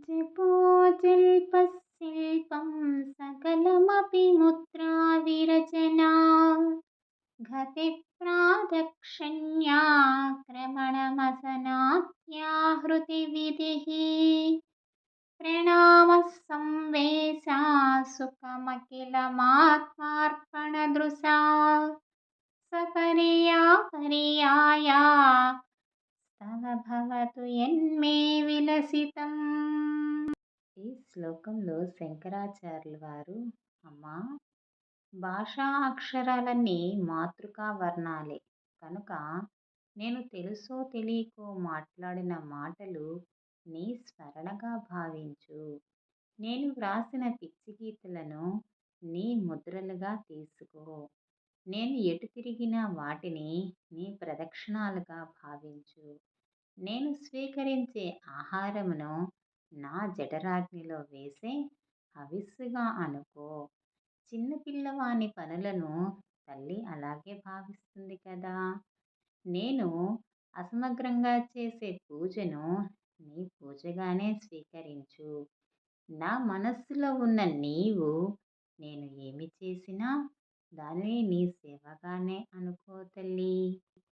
जपो जल्पः शिल्पं सकलमपि मुद्रा विरचना घतिप्रादक्षिण्या क्रमणमसनात्या हृतिविधिः प्रणामः संवेशा सुखमखिलमात्मार्पणदृशा सपर्या पर्याया तव भवतु యన్మే విలసితం. ఈ శ్లోకంలో శంకరాచార్యుల వారు అమ్మా, భాషా అక్షరాలన్నీ మాతృకా వర్ణాలే కనుక నేను తెలుసో తెలియకో మాట్లాడిన మాటలు నీ స్మరణగా భావించు. నేను వ్రాసిన పిచ్చి గీతలను నీ ముద్రలుగా తీసుకో. నేను ఎటు తిరిగిన వాటిని నీ ప్రదక్షిణాలుగా భావించు. నేను స్వీకరించే ఆహారమును నా జఠరాగ్నిలో వేసే హవిస్సుగా అనుకో. చిన్న పిల్లవాని పనులను తల్లి అలాగే భావిస్తుంది కదా. నేను అసమగ్రంగా చేసే పూజను నీ పూజగానే స్వీకరించు. నా మనస్సులో ఉన్న నీవు నేను ఏమి చేసినా దానిని నీ సేవగానే అనుకో తల్లి.